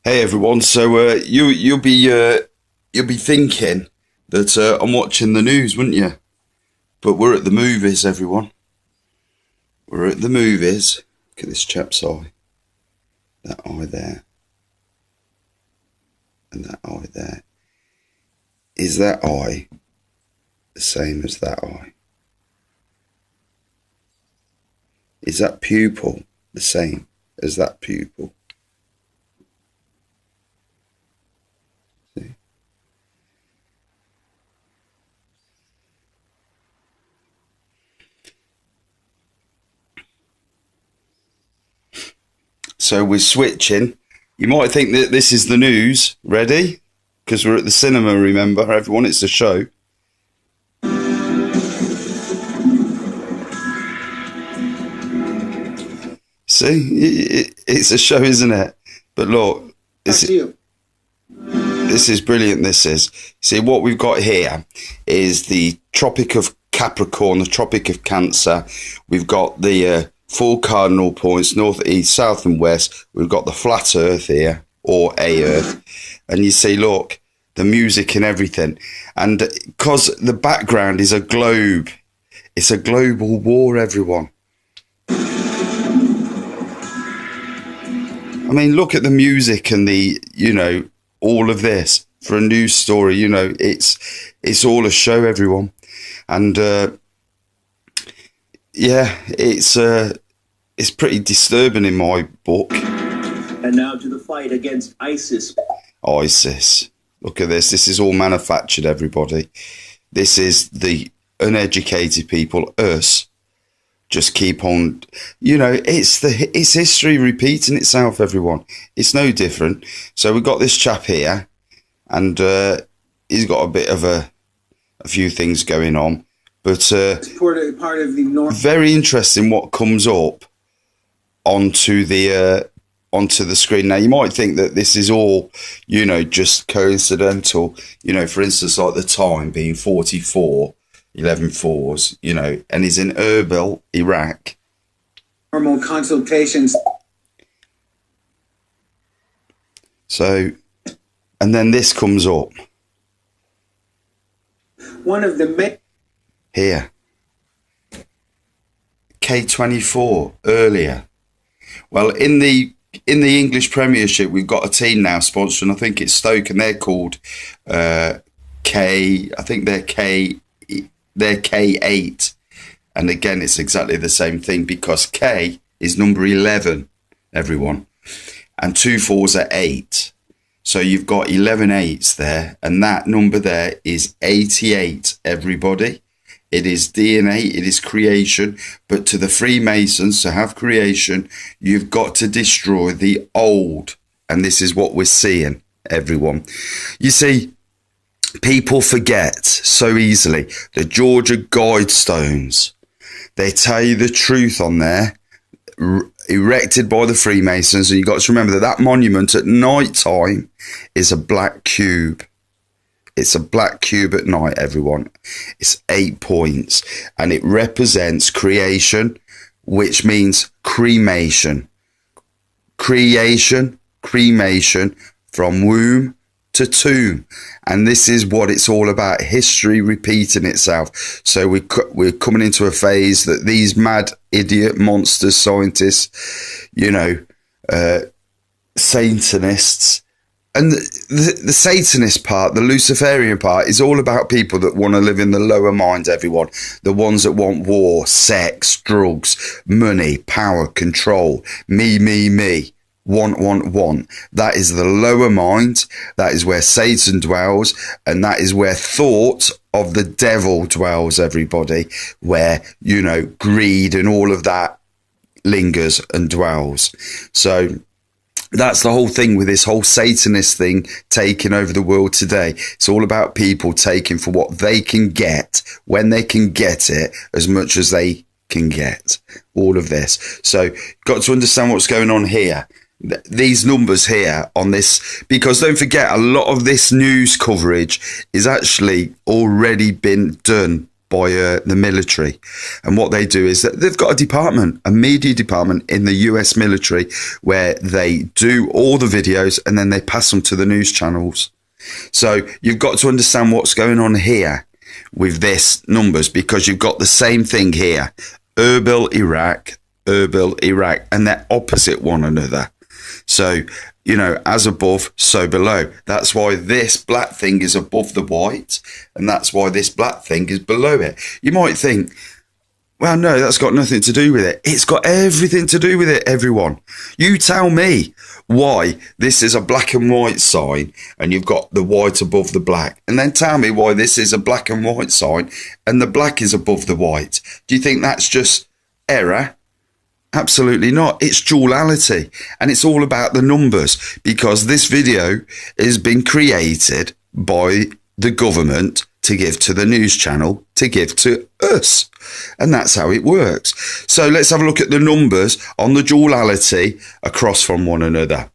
Hey everyone, so you'll be thinking that I'm watching the news, wouldn't you? But we're at the movies, everyone. We're at the movies. Look at this chap's eye. That eye there. And that eye there. Is that eye the same as that eye? Is that pupil the same as that pupil? See? So we're switching. You might think that this is the news. Ready? Because we're at the cinema, remember, everyone, it's a show. See, it's a show, isn't it? But look, this is brilliant, this is. See, what we've got here is the Tropic of Capricorn, the Tropic of Cancer. We've got the four cardinal points, north, east, south and west. We've got the flat earth here, or a earth. And you see, look, the music and everything. And because the background is a globe, it's a global war, everyone. I mean, look at the music and the, all of this for a news story. It's all a show, everyone. And yeah, it's pretty disturbing in my book. And now to the fight against ISIS. ISIS. Look at this. This is all manufactured, everybody. This is the uneducated people, us. Just keep on, it's history repeating itself, everyone. It's no different. So we've got this chap here, and he's got a bit of a few things going on, but it's part of the North. Very interesting what comes up onto the screen. Now you might think that this is all, just coincidental. For instance, like the time being 44. 11 fours, and he's in Erbil, Iraq. Normal consultations. So, and then this comes up. One of the main here. K24 earlier. Well, in the English Premiership, we've got a team now sponsoring. I think it's Stoke, and they're called K. I think they're K. They're K8, and again it's exactly the same thing, because K is number 11, everyone, and 2 4s are 8, so you've got 11 8s there, and that number there is 88, everybody. It is DNA, it is creation, but to the Freemasons, to have creation, you've got to destroy the old, and this is what we're seeing, everyone. You see, people forget so easily the Georgia Guidestones. They tell you the truth on there, erected by the Freemasons. And you've got to remember that that monument at night time is a black cube. It's a black cube at night, everyone. It's 8 points, and it represents creation, which means cremation. Creation, cremation, from womb to tomb. And this is what it's all about, history repeating itself. So we're coming into a phase that these mad idiot monsters, scientists, Satanists, and the Satanist part, the Luciferian part, is all about people that want to live in the lower mind, everyone. The ones that want war, sex, drugs, money, power, control, me. Want. That is the lower mind. That is where Satan dwells, and that is where thought of the devil dwells, everybody, where, greed and all of that lingers and dwells. So that's the whole thing with this whole Satanist thing taking over the world today. It's all about people taking for what they can get, when they can get it, as much as they can get. All of this. So got to understand what's going on here. These numbers here on this, because don't forget, a lot of this news coverage is actually already been done by the military. And what they do is that they've got a department, a media department in the US military, where they do all the videos and then they pass them to the news channels. So you've got to understand what's going on here with this numbers, because you've got the same thing here. Erbil, Iraq, and they're opposite one another. So, you know, as above, so below. That's why this black thing is above the white, and that's why this black thing is below it. You might think, well, no, that's got nothing to do with it. It's got everything to do with it, everyone. You tell me why this is a black and white sign and you've got the white above the black, and then tell me why this is a black and white sign and the black is above the white. Do you think that's just error? Absolutely not. It's duality, and it's all about the numbers, because this video has been created by the government to give to the news channel, to give to us. And that's how it works. So let's have a look at the numbers on the duality across from one another.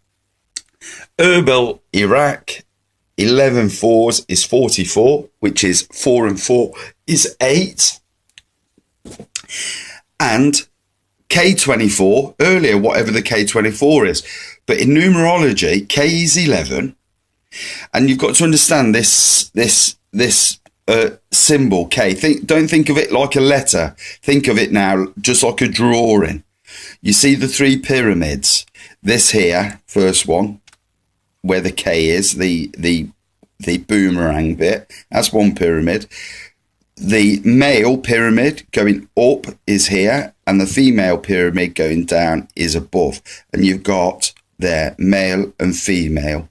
Erbil, Iraq, 11 fours is 44, which is 4 and 4 is 8. And K24, earlier, whatever the K24 is. But in numerology, K is 11. And you've got to understand this symbol K. Don't think of it like a letter. Think of it now just like a drawing. You see the 3 pyramids. This here, first one, where the K is, the boomerang bit, that's one pyramid. The male pyramid going up is here, and the female pyramid going down is above. And you've got there male and female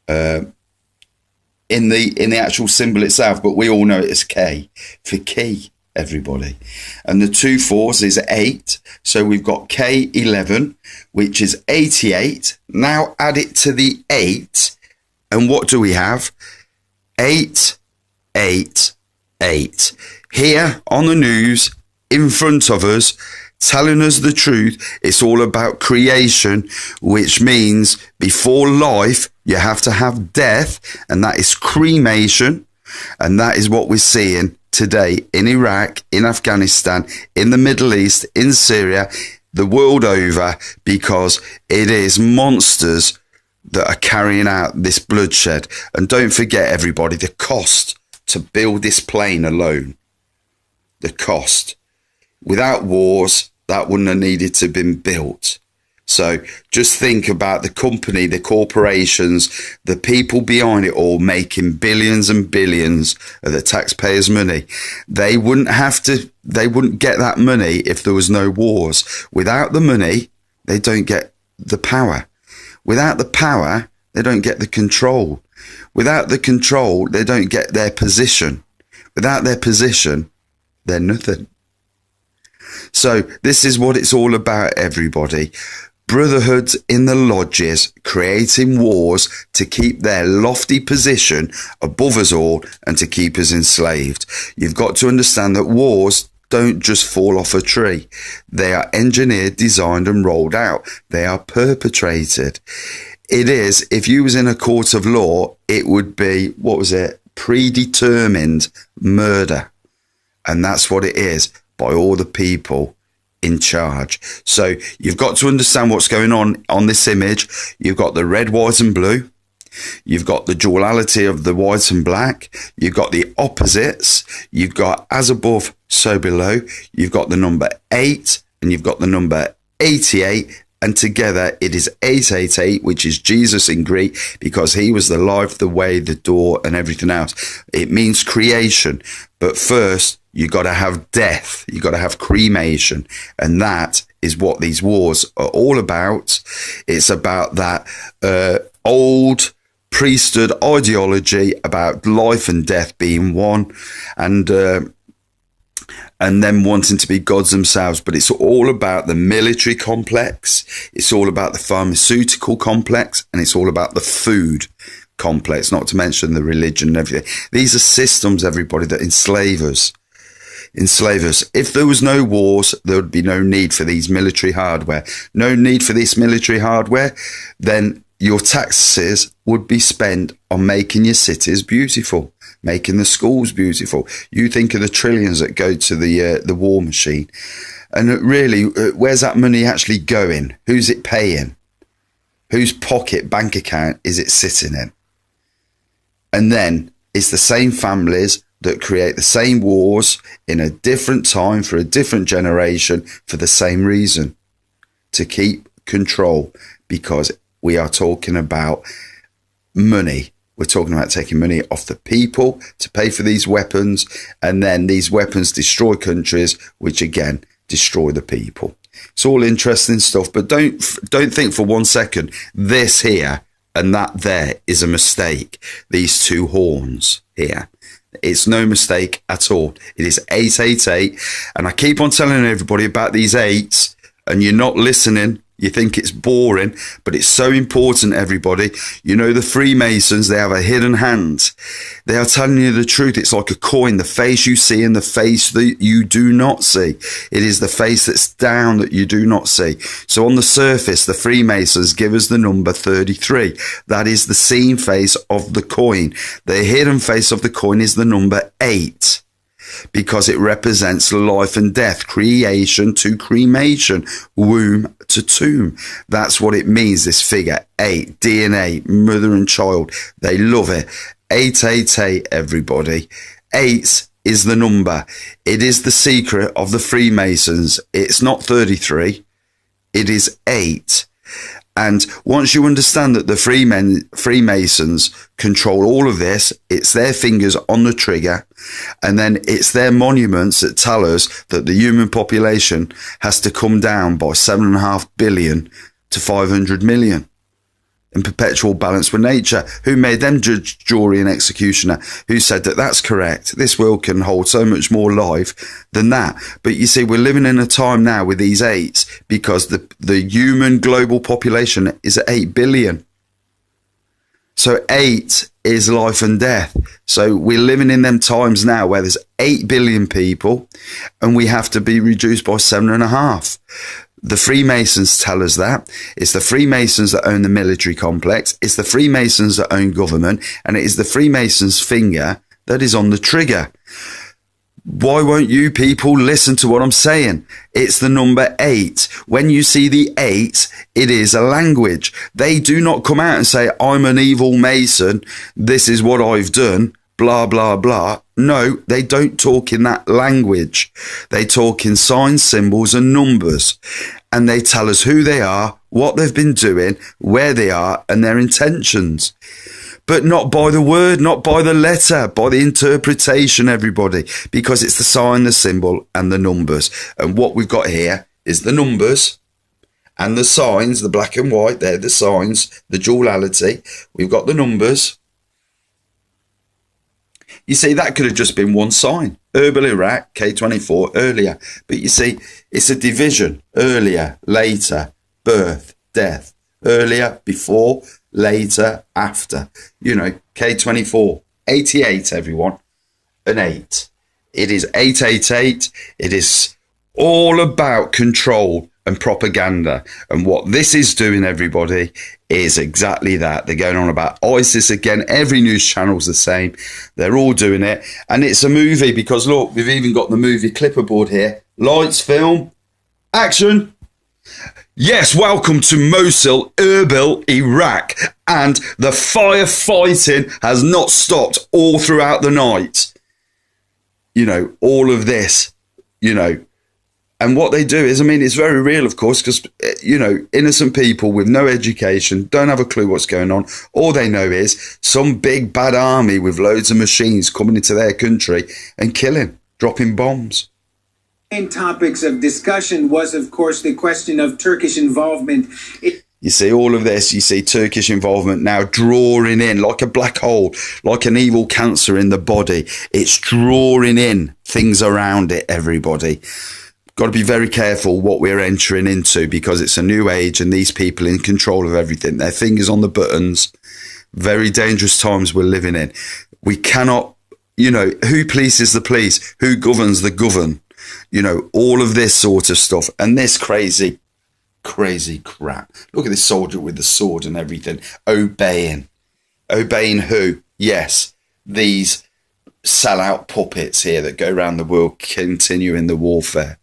in the actual symbol itself, but we all know it as K for key, everybody. And the 2 fours is 8, so we've got K11, which is 88. Now add it to the 8, and what do we have? 8, 8, 8. Here on the news, in front of us, telling us the truth. It's all about creation, which means before life, you have to have death, and that is cremation. And that is what we're seeing today in Iraq, in Afghanistan, in the Middle East, in Syria, the world over, because it is monsters that are carrying out this bloodshed. And don't forget, everybody, the cost to build this plane alone. The cost. Without wars, that wouldn't have needed to have been built. So just think about the company, the corporations, the people behind it all making billions and billions of the taxpayers' money. They wouldn't get that money if there was no wars. Without the money, they don't get the power. Without the power, they don't get the control. Without the control, they don't get their position. Without their position, they're nothing. So this is what it's all about, everybody. Brotherhoods in the lodges, creating wars to keep their lofty position above us all and to keep us enslaved. You've got to understand that wars don't just fall off a tree. They are engineered, designed and rolled out. They are perpetrated. It is, if you was in a court of law, it would be, what was it? Predetermined murder. And that's what it is, by all the people in charge. So you've got to understand what's going on this image. You've got the red, white and blue. You've got the duality of the white and black. You've got the opposites. You've got as above, so below. You've got the number 8 and you've got the number 88. And together it is 888, which is Jesus in Greek, because he was the life, the way, the door and everything else. It means creation. But first, you got to have death. You got to have cremation. And that is what these wars are all about. It's about that old priesthood ideology about life and death being one, and them wanting to be gods themselves. But it's all about the military complex. It's all about the pharmaceutical complex, and it's all about the food complex, not to mention the religion and everything. These are systems, everybody, that enslave us. If there was no wars, there would be no need for these military hardware. No need for this military hardware, then your taxes would be spent on making your cities beautiful. making the schools beautiful. You think of the trillions that go to the war machine. And really, where's that money actually going? Who's it paying? Whose pocket bank account is it sitting in? And then it's the same families that create the same wars in a different time for a different generation for the same reason, to keep control, because we are talking about money. We're talking about taking money off the people to pay for these weapons, and then these weapons destroy countries, which again destroy the people. It's all interesting stuff, but don't think for 1 second this here and that there is a mistake. These two horns here, it's no mistake at all. It is 888, and I keep on telling everybody about these eights, and you're not listening. You think it's boring, but it's so important, everybody. You know, the Freemasons, they have a hidden hand. They are telling you the truth. It's like a coin, the face you see and the face that you do not see. It is the face that's down that you do not see. So on the surface, the Freemasons give us the number 33. That is the seen face of the coin. The hidden face of the coin is the number 8. Because it represents life and death, creation to cremation, womb to tomb. That's what it means, this figure, 8, DNA, mother and child. They love it. 888, everybody. 8 is the number. It is the secret of the Freemasons. It's not 33. It is 8. And once you understand that the Freemasons control all of this, it's their fingers on the trigger, and then it's their monuments that tell us that the human population has to come down by 7.5 billion to 500 million in perpetual balance with nature. Who made them judge, jury and executioner? Who said that that's correct? This world can hold so much more life than that. But you see, we're living in a time now with these 8s because the human global population is at 8 billion. So 8 is life and death. So we're living in them times now where there's 8 billion people and we have to be reduced by 7.5. The Freemasons tell us that. It's the Freemasons that own the military complex. It's the Freemasons that own government. And it is the Freemasons' finger that is on the trigger. Why won't you people listen to what I'm saying? It's the number 8. When you see the 8, it is a language. They do not come out and say, I'm an evil Mason. This is what I've done. Blah, blah, blah. No, they don't talk in that language. They talk in signs, symbols and numbers. And they tell us who they are, what they've been doing, where they are and their intentions. But not by the word, not by the letter, by the interpretation, everybody. Because it's the sign, the symbol and the numbers. And what we've got here is the numbers and the signs, the black and white. They're the signs, the duality. We've got the numbers. You see, that could have just been one sign. Herbal Iraq, K24, earlier. But you see, it's a division. Earlier, later, birth, death. Earlier, before, later, after. You know, K24. 88, everyone. An 8. It is 888. It is all about control and propaganda. And what this is doing, everybody, is exactly that. They're going on about ISIS again. Every news channel's the same. They're all doing it. And it's a movie because, look, we've even got the movie clipperboard here. Lights, film, action. Yes, welcome to Mosul, Erbil, Iraq. And the firefighting has not stopped all throughout the night. You know, all of this, you know. And what they do is, I mean, it's very real, of course, because, you know, innocent people with no education don't have a clue what's going on. All they know is some big bad army with loads of machines coming into their country and killing, dropping bombs. Main topics of discussion was, of course, the question of Turkish involvement. You see all of this, you see Turkish involvement now drawing in like a black hole, like an evil cancer in the body. It's drawing in things around it, everybody. Got to be very careful what we're entering into because it's a new age and these people in control of everything. Their fingers on the buttons. Very dangerous times we're living in. We cannot, you know, who polices the police? Who governs the govern? You know, all of this sort of stuff. And this crazy crap. Look at this soldier with the sword and everything. Obeying. Obeying who? Yes, these sell-out puppets here that go around the world continuing the warfare.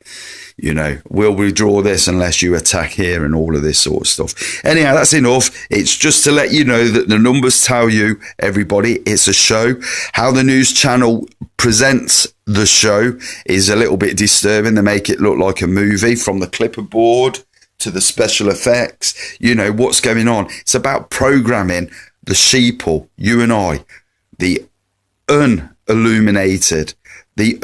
You know, we'll withdraw this unless you attack here and all of this sort of stuff. Anyhow, that's enough. It's just to let you know that the numbers tell you, everybody, it's a show. How the news channel presents the show is a little bit disturbing. They make it look like a movie, from the clipboard to the special effects. You know, what's going on? It's about programming the sheeple, you and I, the unilluminated, the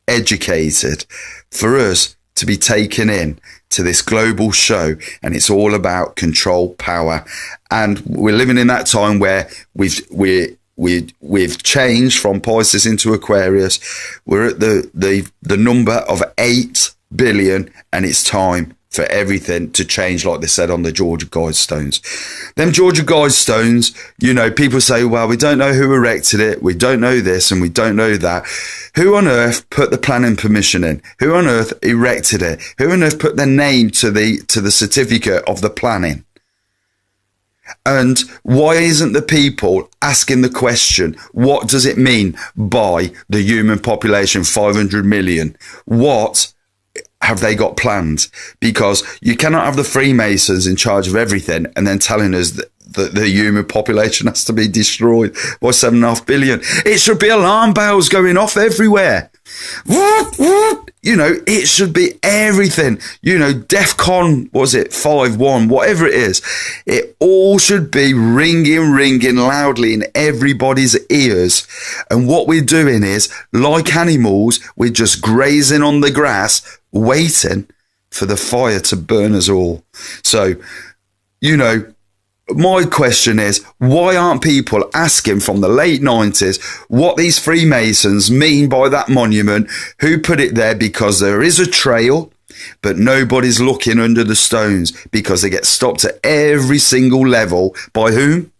uneducated, for us to be taken in to this global show. And it's all about control, power. And we're living in that time where we've changed from Pisces into Aquarius. We're at the number of 8 billion, and it's time for everything to change, like they said on the Georgia Guidestones. Them Georgia Guidestones, you know, people say, well, we don't know who erected it, we don't know this, and we don't know that. Who on earth put the planning permission in? Who on earth erected it? Who on earth put their name to the certificate of the planning? And why isn't the people asking the question, what does it mean by the human population, 500 million? What have they got planned? Because you cannot have the Freemasons in charge of everything and then telling us that the human population has to be destroyed by 7.5 billion. It should be alarm bells going off everywhere. You know, it should be everything. You know, DEFCON, was it 5-1, whatever it is. It all should be ringing loudly in everybody's ears. And what we're doing is, like animals, we're just grazing on the grass, waiting for the fire to burn us all. So, you know, my question is, why aren't people asking from the late 90s what these Freemasons mean by that monument? Who put it there? Because there is a trail, but nobody's looking under the stones, because they get stopped at every single level. By whom?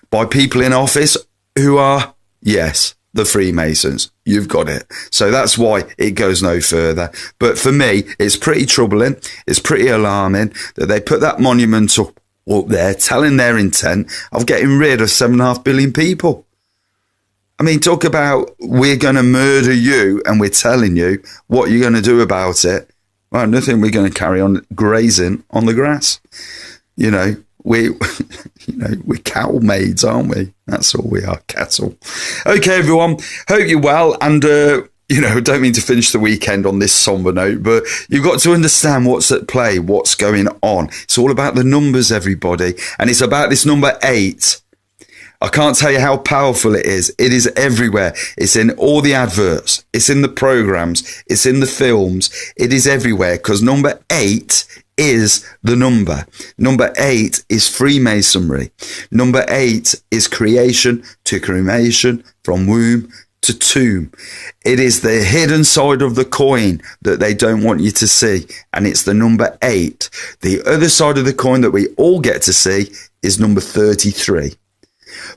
By people in office who are, yes, the Freemasons. You've got it. So that's why it goes no further. But for me, it's pretty troubling. It's pretty alarming that they put that monument up there, telling their intent of getting rid of 7.5 billion people. I mean, talk about, we're going to murder you, and we're telling you what you're going to do about it. Well, nothing. We're going to carry on grazing on the grass. You know, we're cattle maids, aren't we? That's all we are, cattle. Okay, everyone. Hope you're well. And, you know, don't mean to finish the weekend on this somber note, but you've got to understand what's at play, what's going on. It's all about the numbers, everybody. And it's about this number 8. I can't tell you how powerful it is. It is everywhere. It's in all the adverts. It's in the programs. It's in the films. It is everywhere, because number 8 is the number. Number 8 is Freemasonry. Number 8 is creation to cremation, from womb to tomb. It is the hidden side of the coin that they don't want you to see, and it's the number 8. The other side of the coin that we all get to see is number 33.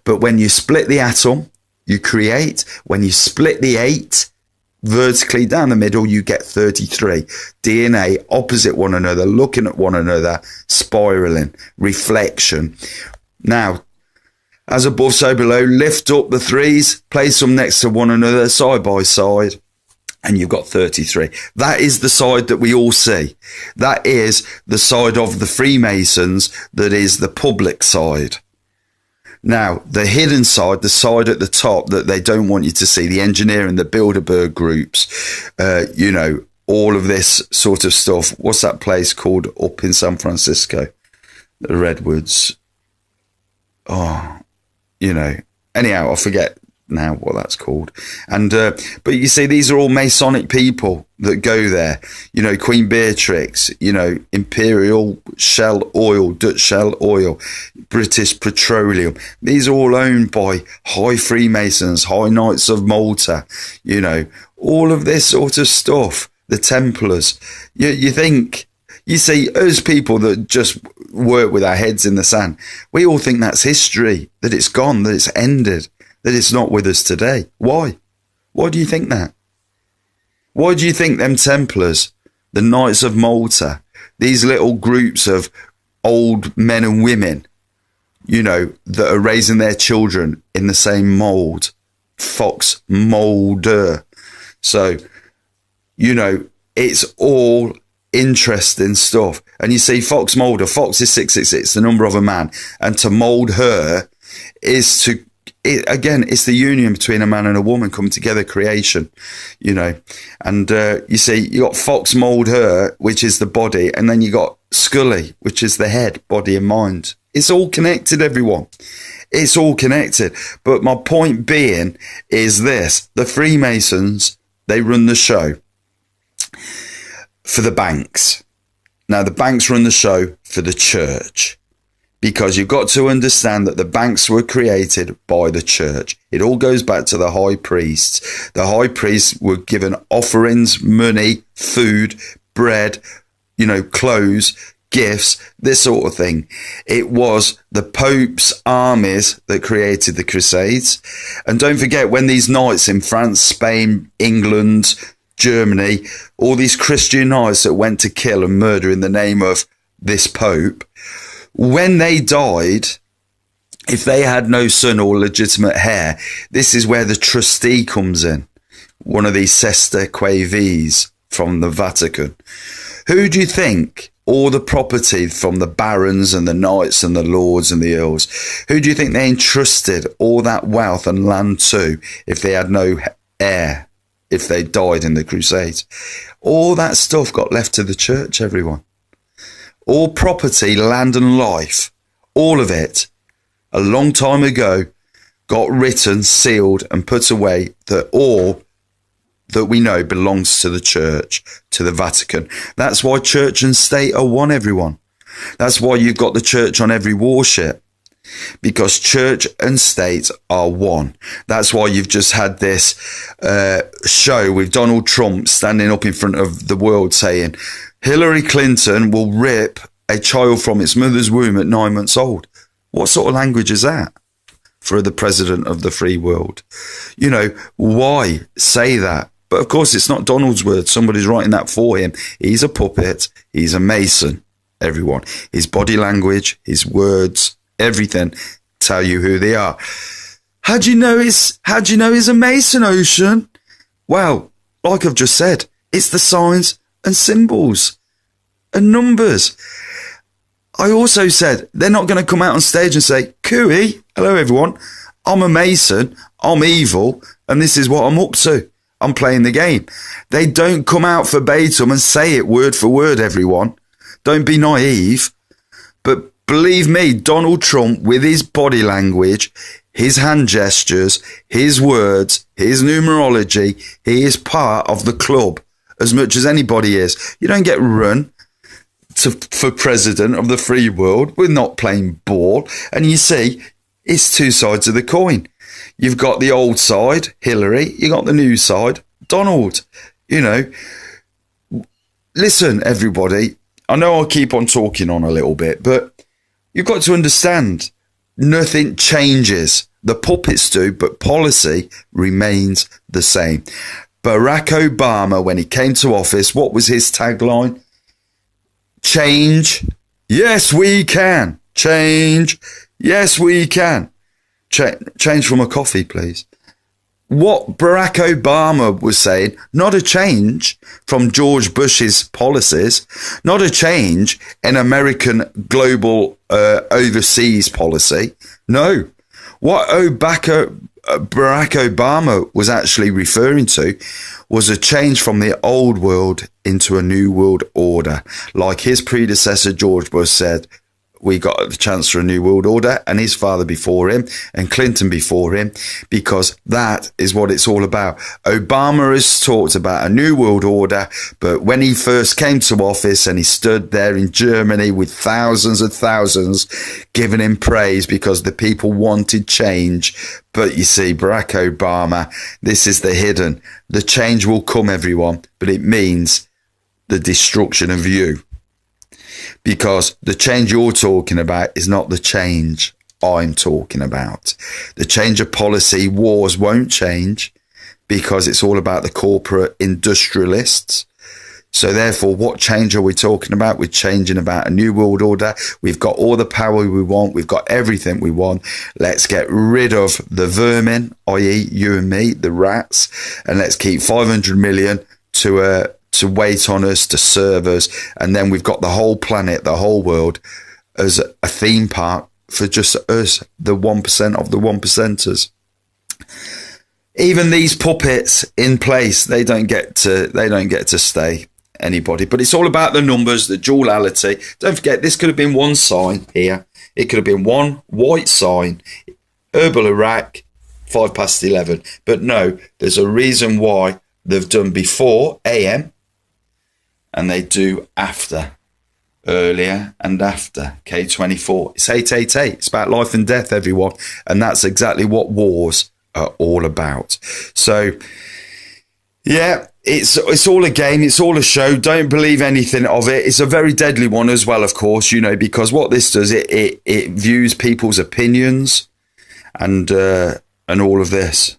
But when you split the atom, you create. When you split the 8 vertically down the middle, you get 33. DNA opposite one another, looking at one another, spiraling, reflection. Now, as above, so below, lift up the 3s, place them next to one another, side by side, and you've got 33. That is the side that we all see. That is the side of the Freemasons that is the public side. Now, the hidden side, the side at the top that they don't want you to see, the engineering, the Bilderberg groups, you know, all of this sort of stuff. What's that place called up in San Francisco? The Redwoods. Oh, you know, anyhow, I forget now what that's called. And but you see, these are all Masonic people that go there. You know, Queen Beatrix, you know, Imperial Shell Oil, Dutch Shell Oil, British Petroleum. These are all owned by High Freemasons, High Knights of Malta, you know, all of this sort of stuff. The Templars. You think, you see, us people that just work with our heads in the sand, we all think that's history, that it's gone, that it's ended, that it's not with us today. Why? Why do you think that? Why do you think them Templars, the Knights of Malta, these little groups of old men and women, you know, that are raising their children in the same mould Fox Mulder. So, you know, it's all interesting stuff. And you see Fox Mulder, Fox is 666, the number of a man. And to mold her is to, again, it's the union between a man and a woman coming together, creation, you know. And you see, you got Fox mold her, which is the body, and then you got Scully, which is the head, body and mind. It's all connected, everyone. It's all connected. But my point being is this: the Freemasons, they run the show for the banks. Now, the banks run the show for the church, because you've got to understand that the banks were created by the church. It all goes back to the high priests. The high priests were given offerings, money, food, bread, you know, clothes, gifts, this sort of thing. It was the Pope's armies that created the Crusades. And don't forget, when these knights in France, Spain, England, Germany, all these Christian knights that went to kill and murder in the name of this Pope, when they died, if they had no son or legitimate heir, this is where the trustee comes in, one of these Sester Quavis from the Vatican. Who do you think all the property from the barons and the knights and the lords and the earls, who do you think they entrusted all that wealth and land to if they had no heir, if they died in the Crusades? All that stuff got left to the church, everyone. All property, land and life, all of it, a long time ago, got written, sealed and put away, that all that we know belongs to the church, to the Vatican. That's why church and state are one, everyone. That's why you've got the church on every warship, because church and state are one. That's why you've just had this show with Donald Trump standing up in front of the world saying Hillary Clinton will rip a child from its mother's womb at 9 months old. What sort of language is that for the president of the free world? You know, why say that? But of course, it's not Donald's words. Somebody's writing that for him. He's a puppet. He's a Mason, everyone. His body language, his words, everything tell you who they are. How do you know he's a Mason, Ocean? Well, like I've just said, it's the signs and symbols and numbers. I also said they're not going to come out on stage and say, Cooey, hello everyone, I'm a Mason, I'm evil, and this is what I'm up to. I'm playing the game. They don't come out verbatim and say it word for word, everyone. Don't be naive. But believe me, Donald Trump, with his body language, his hand gestures, his words, his numerology, he is part of the club as much as anybody is. You don't get run for president of the free world. We're not playing ball. And you see, it's two sides of the coin. You've got the old side, Hillary. You got the new side, Donald. You know, listen, everybody. I know I'll keep on talking on a little bit, but you've got to understand, nothing changes. The puppets do, but policy remains the same. Barack Obama, when he came to office, what was his tagline? Change. Yes, we can. Change. Yes, we can. Change from a coffee, please. What Barack Obama was saying, not a change from George Bush's policies, not a change in American global overseas policy. No. What Barack Obama was actually referring to was a change from the old world into a new world order. Like his predecessor, George Bush, said, we got the chance for a new world order, and his father before him and Clinton before him, because that is what it's all about. Obama has talked about a new world order, but when he first came to office and he stood there in Germany with thousands and thousands giving him praise because the people wanted change. But you see, Barack Obama, this is the hidden. The change will come, everyone, but it means the destruction of you. Because the change you're talking about is not the change I'm talking about. The change of policy, wars won't change, because it's all about the corporate industrialists. So therefore, what change are we talking about? We're changing about a new world order. We've got all the power we want. We've got everything we want. Let's get rid of the vermin, i.e. you and me, the rats, and let's keep 500 million to wait on us, to serve us. And then we've got the whole planet, the whole world as a theme park for just us, the 1% of the 1%ers. Even these puppets in place, they don't get to stay anybody. But it's all about the numbers, the duality. Don't forget, this could have been one sign here. It could have been one white sign, Herbal Iraq, 11:05. But no, there's a reason why they've done before AM and they do after, earlier and after, K24. It's 888. It's about life and death, everyone. And that's exactly what wars are all about. So, yeah, it's all a game. It's all a show. Don't believe anything of it. It's a very deadly one as well, of course, you know, because what this does, it views people's opinions and all of this.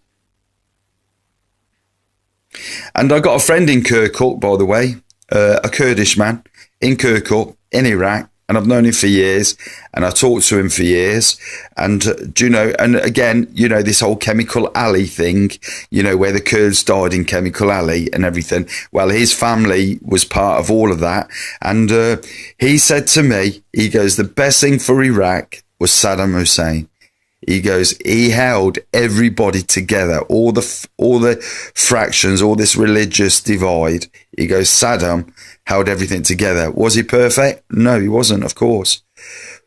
And I got a friend in Kirkuk, by the way, a Kurdish man in Kirkuk, in Iraq, and I've known him for years, and I talked to him for years. And do you know, and again, you know, this whole Chemical Alley thing, you know, where the Kurds died in Chemical Alley and everything. Well, his family was part of all of that. And he said to me, he goes, the best thing for Iraq was Saddam Hussein. He goes, he held everybody together, all the fractions, all this religious divide. He goes, Saddam held everything together. Was he perfect? No, he wasn't, of course.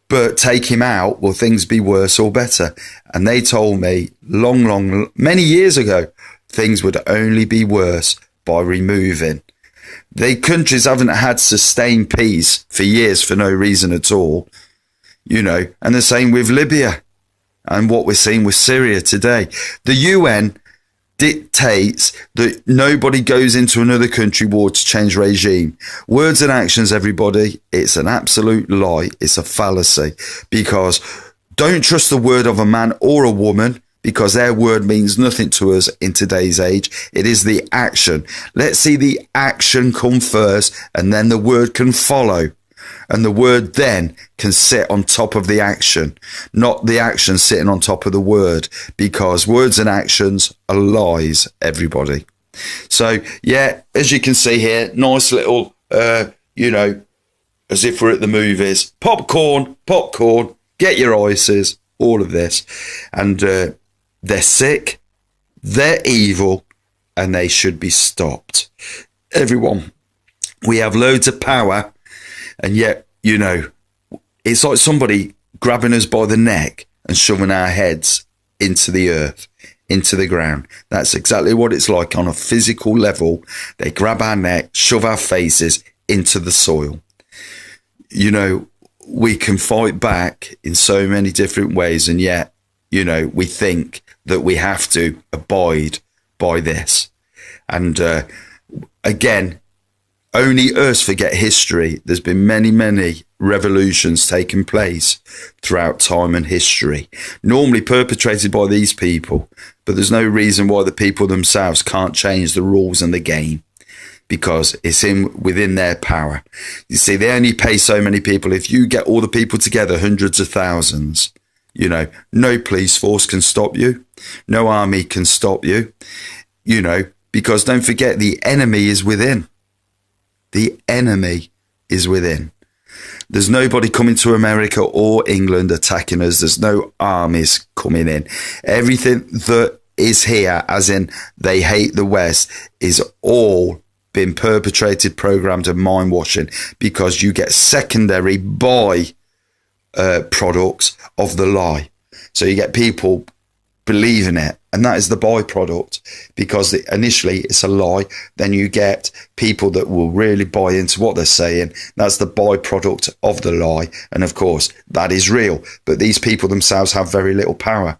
But take him out, will things be worse or better? And they told me many years ago, things would only be worse by removing. The countries haven't had sustained peace for years for no reason at all, you know, and the same with Libya. And what we're seeing with Syria today. The UN dictates that nobody goes into another country war to change regime. Words and actions, everybody, it's an absolute lie. It's a fallacy. Because don't trust the word of a man or a woman, because their word means nothing to us in today's age. It is the action. Let's see the action come first, and then the word can follow. And the word then can sit on top of the action, not the action sitting on top of the word, because words and actions are lies, everybody. So, yeah, as you can see here, nice little, you know, as if we're at the movies. Popcorn, get your ices, all of this. And they're sick, they're evil, and they should be stopped. Everyone, we have loads of power. And yet, you know, it's like somebody grabbing us by the neck and shoving our heads into the earth, into the ground. That's exactly what it's like on a physical level. They grab our neck, shove our faces into the soil. You know, we can fight back in so many different ways. And yet, you know, we think that we have to abide by this. And again, only us forget history. There's been many, many revolutions taking place throughout time and history, normally perpetrated by these people. But there's no reason why the people themselves can't change the rules and the game, because it's within their power. You see, they only pay so many people. If you get all the people together, hundreds of thousands, you know, no police force can stop you. No army can stop you, you know, because don't forget, the enemy is within. The enemy is within. There's nobody coming to America or England attacking us. There's no armies coming in. Everything that is here, as in they hate the West, is all been perpetrated, programmed and mind washing, because you get secondary buy products of the lie. So you get people believing it, and that is the byproduct, because initially it's a lie. Then you get people that will really buy into what they're saying. That's the byproduct of the lie, and of course that is real. But these people themselves have very little power,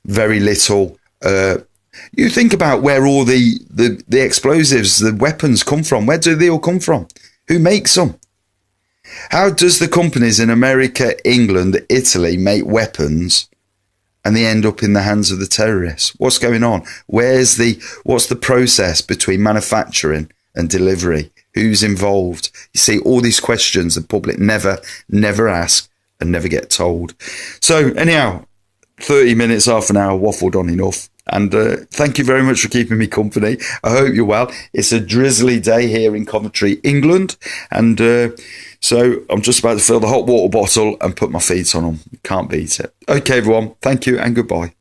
very little. You think about where all the explosives, the weapons come from. Where do they all come from? Who makes them? How does the companies in America, England, Italy make weapons, and they end up in the hands of the terrorists? What's going on? What's the process between manufacturing and delivery? Who's involved? You see, all these questions the public never ask and never get told. So anyhow, 30 minutes, half an hour, waffled on enough. And thank you very much for keeping me company. I hope you're well. It's a drizzly day here in Coventry, England. And so I'm just about to fill the hot water bottle and put my feet on them. Can't beat it. Okay, everyone. Thank you and goodbye.